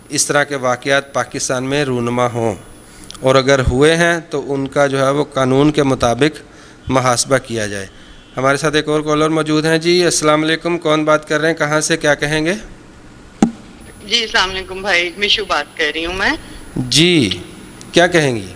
اس طرح کے واقعات پاکستان میں رونما ہوں، اور اگر ہوئے ہیں تو ان کا جو ہے وہ قانون کے مطابق محاسبہ کیا جائے۔ ہمارے ساتھ ایک اور کالر موجود ہیں۔ جی السلام علیکم، کون بات کر رہے ہیں، کہاں سے، کیا کہیں گے؟ جی السلام علیکم بھائی، مشو بات کر رہی ہوں میں۔ جی کیا کہیں گی؟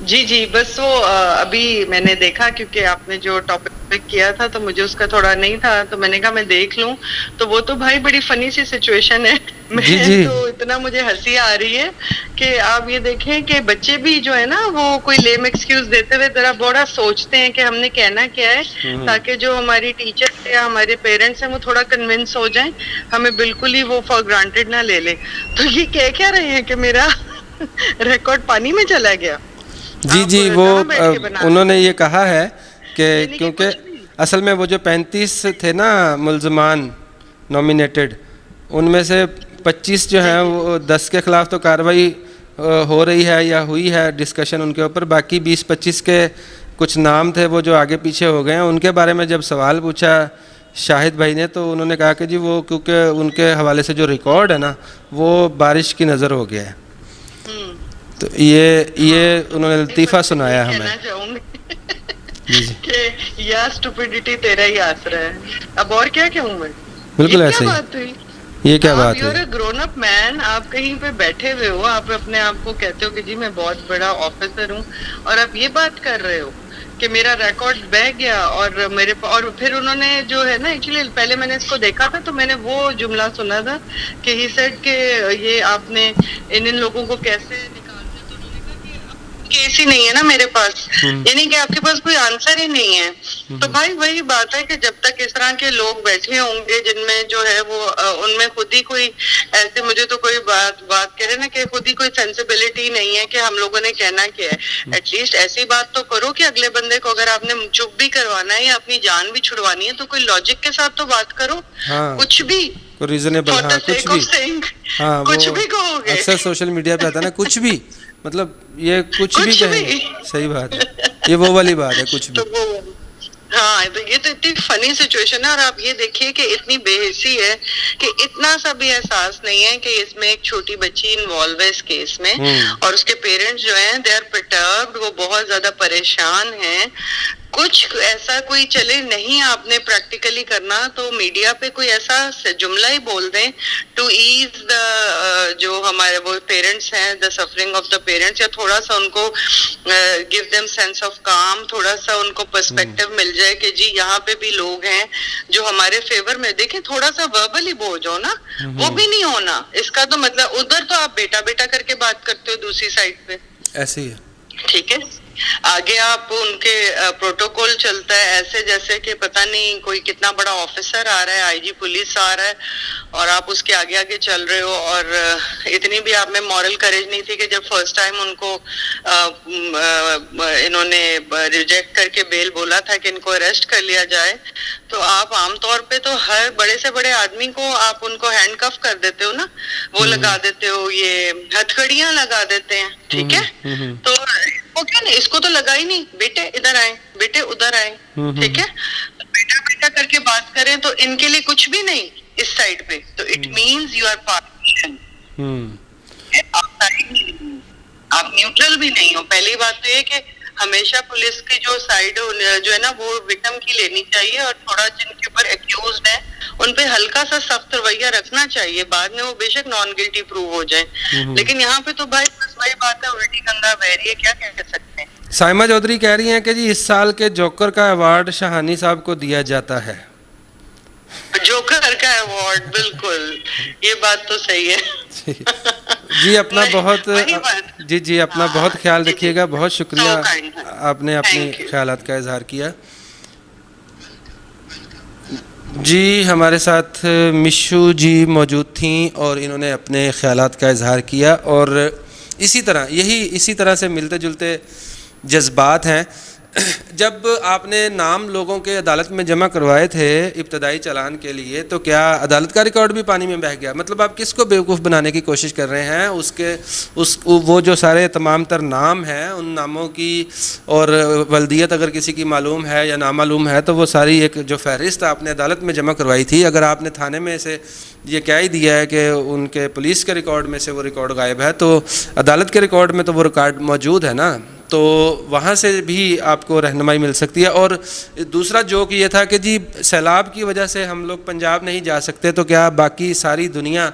جی بس وہ ابھی میں نے دیکھا، کیونکہ آپ نے جو ٹاپک کیا تھا تو مجھے اس کا تھوڑا نہیں تھا، تو میں نے کہا میں دیکھ لوں۔ تو وہ تو بھائی بڑی فنی سی سچویشن ہے، میں تو اتنا مجھے ہنسی آ رہی ہے کہ آپ یہ دیکھیں کہ بچے بھی جو ہے نا وہ کوئی لیم ایکسکیوز دیتے ہوئے ذرا بڑا سوچتے ہیں کہ ہم نے کہنا کیا ہے، تاکہ جو ہماری ٹیچر یا ہمارے پیرنٹس ہیں وہ تھوڑا کنونس ہو جائیں، ہمیں بالکل ہی وہ فار گرانٹیڈ نہ لے لیں۔ تو یہ کہہ کیا رہے ہیں کہ میرا ریکارڈ پانی میں چلا گیا؟ جی وہ انہوں نے یہ کہا ہے کہ کیونکہ اصل میں وہ جو 35 تھے نا ملزمان نومینیٹڈ، ان میں سے 25 جو ہیں وہ 10 کے خلاف تو کارروائی ہو رہی ہے یا ہوئی ہے، ڈسکشن ان کے اوپر، باقی 20-25 کے کچھ نام تھے وہ جو آگے پیچھے ہو گئے ہیں۔ ان کے بارے میں جب سوال پوچھا شاہد بھائی نے تو انہوں نے کہا کہ جی وہ کیونکہ ان کے حوالے سے جو ریکارڈ ہے نا وہ بارش کی نظر ہو گیا ہے۔ تو یہ انہوں نے لطیفہ سنایا ہمیں کہ یا اسٹوپیڈیٹی تیرا ہی آسرا ہے۔ اب اور کیا کہوں میں؟ بالکل ایسے ہی۔ یہ کیا بات ہے؟ آپ گرون اپ مین، آپ کہیں پہ بیٹھے ہوئے ہو، آپ اپنے آپ کو کہتے ہو کہ جی میں بہت بڑا آفیسر ہوں، اور آپ یہ بات کر رہے ہو کہ میرا ریکارڈ بہ گیا، اور اور پھر انہوں نے جو ہے نا، ایکچولی پہلے میں نے اس کو دیکھا تھا تو میں نے وہ جملہ سنا تھا کہ ہی سیڈ کہ یہ آپ نے ان لوگوں کو کیسے نکالنا، تو انہوں نے کہا کہ اب کیس ہی نہیں ہے نا میرے پاس، یعنی کہ آپ کے پاس کوئی آنسر ہی نہیں ہے۔ تو بھائی وہی بات ہے کہ جب تک اس طرح کے لوگ بیٹھے ہوں گے جن میں جو ہے وہ ان میں خود ہی کوئی ایسے، مجھے تو کوئی بات کہہ رہے نا کہ خود ہی کوئی سینسیبلٹی نہیں ہے کہ ہم لوگوں نے کہنا کیا ہے، ایٹ لیسٹ ایسی بات تو کرو کہ اگلے بندے کو اگر آپ نے چپ بھی کروانا ہے یا اپنی جان بھی چھڑوانی ہے تو کوئی لاجک کے ساتھ تو بات کرو، کچھ بھی ریزنیبل، ہاں کچھ بھی، ہاں کچھ بھی کہو گے۔ اکثر سوشل میڈیا پہ آتا ہے نا کچھ بھی، مطلب یہ کچھ بھی کہیں، صحیح بات ہے، یہ وہ والی بات ہے کچھ بھی۔ ہاں یہ تو اتنی فنی سچویشن ہے، اور آپ یہ دیکھیے کہ اتنی بے حسی ہے کہ اتنا سا بھی احساس نہیں ہے کہ اس میں ایک چھوٹی بچی انوالو ہے اس کیس میں، اور اس کے پیرنٹس جو ہیں دے آر پرٹربڈ، وہ بہت زیادہ پریشان ہیں۔ کچھ ایسا کوئی چلے نہیں آپ نے پریکٹیکلی کرنا تو میڈیا پہ کوئی ایسا جملہ ہی بول دیں ٹو ایز دا جو ہمارے وہ پیرنٹس ہیں، the suffering of the parents, یا تھوڑا سا ان کو گیو دیم سینس آف کام، تھوڑا سا ان کو پرسپیکٹو مل جائے کہ جی یہاں پہ بھی لوگ ہیں جو ہمارے فیور میں۔ دیکھیں تھوڑا سا وربلی بول جاؤ نا، وہ بھی نہیں ہونا اس کا تو مطلب ادھر تو آپ بیٹا بیٹا کر کے بات کرتے ہو، دوسری سائڈ پہ ایسے ہی ہے، ٹھیک ہے، آگے آپ ان کے پروٹوکول چلتا ہے ایسے جیسے کہ پتہ نہیں کوئی کتنا بڑا آفیسر آ رہا ہے، آئی جی پولیس آ رہا ہے، اور آپ اس کے آگے آگے چل رہے ہو، اور اتنی بھی آپ میں مورل کریج نہیں تھی کہ جب فرسٹ ٹائم ان کو انہوں نے ریجیکٹ کر کے بیل بولا تھا کہ ان کو اریسٹ کر لیا جائے، تو آپ عام طور پہ تو ہر بڑے سے بڑے آدمی کو آپ ان کو ہینڈ کف کر دیتے ہو نا، وہ لگا دیتے ہو، یہ ہتھکڑیاں لگا دیتے ہیں، ٹھیک ہے، تو وہ کیا نہیں، اس کو تو لگا ہی نہیں، بیٹے ادھر آئے، بیٹے ادھر آئے، ٹھیک ہے، بیٹا بیٹا کر کے بات کریں تو ان کے لیے کچھ بھی نہیں اس سائڈ پہ، تو it means you are partition, آپ نیوٹرل بھی نہیں ہو۔ پہلی بات تو یہ کہ ہمیشہ پولیس کی جو سائڈ جو ہے نا وہ وکٹم کی لینی چاہیے، اور تھوڑا جن کے اوپر ایکیوزڈ ہیں ان پہ ہلکا سا سخت رویہ رکھنا چاہیے، بعد میں وہ بے شک نان گلٹی پروو ہو جائیں، لیکن یہاں پہ تو بھائی بس وہی بات ہے، الٹی گنگا بہ رہی ہے، کیا کہہ سکتے ہیں۔ سائمہ چودھری کہہ رہی ہیں کہ جی اس سال کے جوکر کا ایوارڈ شاہانی صاحب کو دیا جاتا ہے۔ جوکر کا ایوارڈ، بالکل یہ بات تو صحیح ہے۔ جی اپنا بہت جی اپنا بہت خیال رکھیے گا، بہت شکریہ آپ نے اپنے خیالات کا اظہار کیا۔ جی ہمارے ساتھ مشو جی موجود تھیں اور انہوں نے اپنے خیالات کا اظہار کیا، اور اسی طرح سے ملتے جلتے جذبات ہیں۔ جب آپ نے نام لوگوں کے عدالت میں جمع کروائے تھے ابتدائی چالان کے لیے تو کیا عدالت کا ریکارڈ بھی پانی میں بہہ گیا؟ مطلب آپ کس کو بیوقوف بنانے کی کوشش کر رہے ہیں؟ وہ جو سارے تمام تر نام ہیں ان ناموں کی اور ولدیت اگر کسی کی معلوم ہے یا نامعلوم ہے تو وہ ساری ایک جو فہرست آپ نے عدالت میں جمع کروائی تھی، اگر آپ نے تھانے میں سے یہ کہہ ہی دیا ہے کہ ان کے پولیس کے ریکارڈ میں سے وہ ریکارڈ غائب ہے تو عدالت کے ریکارڈ میں تو وہ ریکارڈ موجود ہے نا، تو وہاں سے بھی آپ کو رہنمائی مل سکتی ہے۔ اور دوسرا جوک یہ تھا کہ جی سیلاب کی وجہ سے ہم لوگ پنجاب نہیں جا سکتے، تو کیا باقی ساری دنیا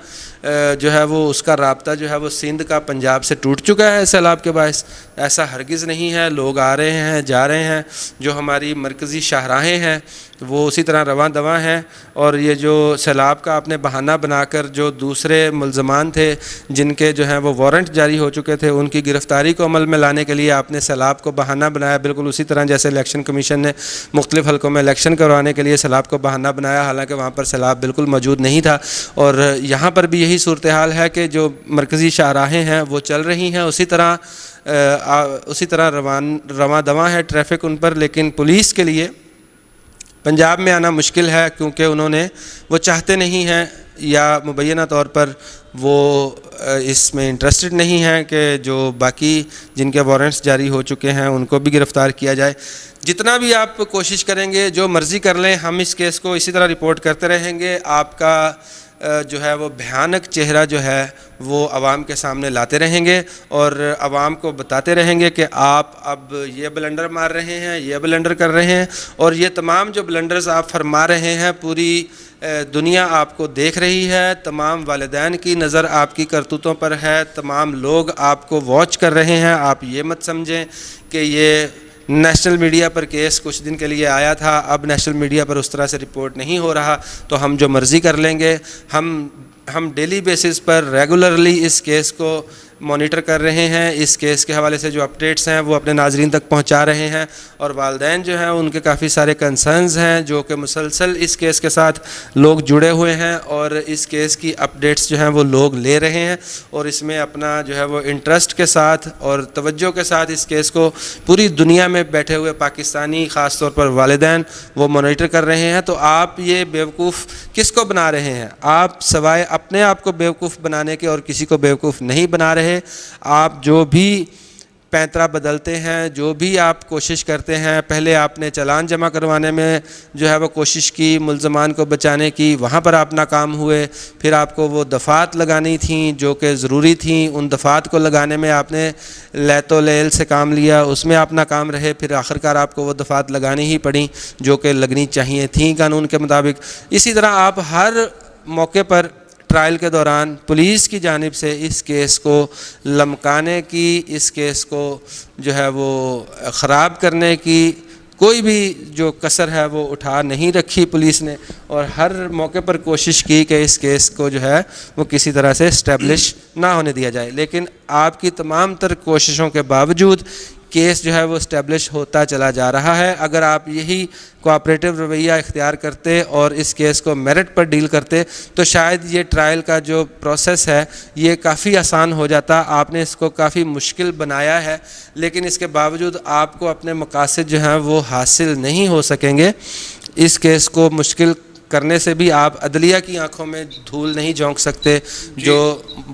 جو ہے وہ اس کا رابطہ جو ہے وہ سندھ کا پنجاب سے ٹوٹ چکا ہے سیلاب کے باعث؟ ایسا ہرگز نہیں ہے، لوگ آ رہے ہیں جا رہے ہیں، جو ہماری مرکزی شاہراہیں ہیں وہ اسی طرح رواں دواں ہیں، اور یہ جو سیلاب کا آپ نے بہانہ بنا کر جو دوسرے ملزمان تھے جن کے جو ہیں وہ وارنٹ جاری ہو چکے تھے ان کی گرفتاری کو عمل میں لانے کے لیے آپ نے سیلاب کو بہانہ بنایا، بالکل اسی طرح جیسے الیکشن کمیشن نے مختلف حلقوں میں الیکشن کروانے کے لیے سیلاب کو بہانہ بنایا، حالانکہ وہاں پر سیلاب بالکل موجود نہیں تھا۔ اور یہاں پر بھی یہی صورتحال ہے کہ جو مرکزی شاہراہیں ہیں وہ چل رہی ہیں اسی طرح رواں دواں ہے ٹریفک ان پر، لیکن پولیس کے لیے پنجاب میں آنا مشکل ہے کیونکہ وہ چاہتے نہیں ہیں یا مبینہ طور پر وہ اس میں انٹرسٹڈ نہیں ہیں کہ جو باقی جن کے وارنٹس جاری ہو چکے ہیں ان کو بھی گرفتار کیا جائے۔ جتنا بھی آپ کوشش کریں گے، جو مرضی کر لیں، ہم اس کیس کو اسی طرح رپورٹ کرتے رہیں گے، آپ کا جو ہے وہ بھیانک چہرہ جو ہے وہ عوام کے سامنے لاتے رہیں گے اور عوام کو بتاتے رہیں گے کہ آپ اب یہ بلنڈر مار رہے ہیں، یہ بلنڈر کر رہے ہیں، اور یہ تمام جو بلنڈرز آپ فرما رہے ہیں پوری دنیا آپ کو دیکھ رہی ہے، تمام والدین کی نظر آپ کی کرتوتوں پر ہے، تمام لوگ آپ کو واچ کر رہے ہیں۔ آپ یہ مت سمجھیں کہ یہ نیشنل میڈیا پر کیس کچھ دن کے لیے آیا تھا، اب نیشنل میڈیا پر اس طرح سے رپورٹ نہیں ہو رہا تو ہم جو مرضی کر لیں گے۔ ہم ڈیلی بیسس پر ریگولرلی اس کیس کو مانیٹر کر رہے ہیں، اس کیس کے حوالے سے جو اپڈیٹس ہیں وہ اپنے ناظرین تک پہنچا رہے ہیں، اور والدین جو ہیں ان کے کافی سارے کنسرنز ہیں جو کہ مسلسل اس کیس کے ساتھ لوگ جڑے ہوئے ہیں، اور اس کیس کی اپڈیٹس جو ہیں وہ لوگ لے رہے ہیں، اور اس میں اپنا جو ہے وہ انٹرسٹ کے ساتھ اور توجہ کے ساتھ اس کیس کو پوری دنیا میں بیٹھے ہوئے پاکستانی خاص طور پر والدین وہ مانیٹر کر رہے ہیں۔ تو آپ یہ بیوقوف کس کو بنا رہے ہیں؟ آپ سوائے اپنے آپ کو بیوقوف بنانے کے اور کسی کو بیوقوف نہیں بنا رہے۔ آپ جو بھی پینترا بدلتے ہیں، جو بھی آپ کوشش کرتے ہیں، پہلے آپ نے چالان جمع کروانے میں جو ہے وہ کوشش کی ملزمان کو بچانے کی، وہاں پر آپ ناکام ہوئے، پھر آپ کو وہ دفعات لگانی تھیں جو کہ ضروری تھیں، ان دفعات کو لگانے میں آپ نے لیت و لیل سے کام لیا، اس میں آپ ناکام رہے، پھر آخرکار آپ کو وہ دفعات لگانی ہی پڑیں جو کہ لگنی چاہیے تھیں قانون کے مطابق۔ اسی طرح آپ ہر موقع پر ٹرائل کے دوران پولیس کی جانب سے اس کیس کو لمکانے کی، اس کیس کو جو ہے وہ خراب کرنے کی کوئی بھی جو کسر ہے وہ اٹھا نہیں رکھی پولیس نے، اور ہر موقع پر کوشش کی کہ اس کیس کو جو ہے وہ کسی طرح سے اسٹیبلش نہ ہونے دیا جائے، لیکن آپ کی تمام تر کوششوں کے باوجود کیس جو ہے وہ اسٹیبلش ہوتا چلا جا رہا ہے۔ اگر آپ یہی کوآپریٹو رویہ اختیار کرتے اور اس کیس کو میرٹ پر ڈیل کرتے تو شاید یہ ٹرائل کا جو پروسیس ہے یہ کافی آسان ہو جاتا۔ آپ نے اس کو کافی مشکل بنایا ہے، لیکن اس کے باوجود آپ کو اپنے مقاصد جو ہیں وہ حاصل نہیں ہو سکیں گے۔ اس کیس کو مشکل کرنے سے بھی آپ عدلیہ کی آنکھوں میں دھول نہیں جھونک سکتے، جو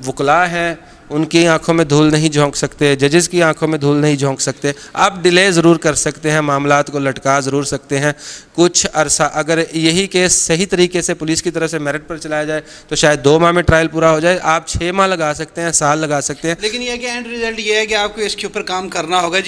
وکلاء ہیں ان کی آنکھوں میں دھول نہیں جھونک سکتے، ججز کی آنکھوں میں دھول نہیں جھونک سکتے۔ آپ ڈیلے ضرور کر سکتے ہیں، معاملات کو لٹکا ضرور سکتے ہیں کچھ عرصہ۔ اگر یہی کیس صحیح طریقے سے پولیس کی طرف سے میرٹ پر چلایا جائے تو شاید 2 ماہ میں ٹرائل پورا ہو جائے، آپ 6 ماہ لگا سکتے ہیں، سال لگا سکتے ہیں، لیکن یہ کہ اینڈ ریزلٹ یہ ہے کہ آپ کو اس کے اوپر کام کرنا ہوگا۔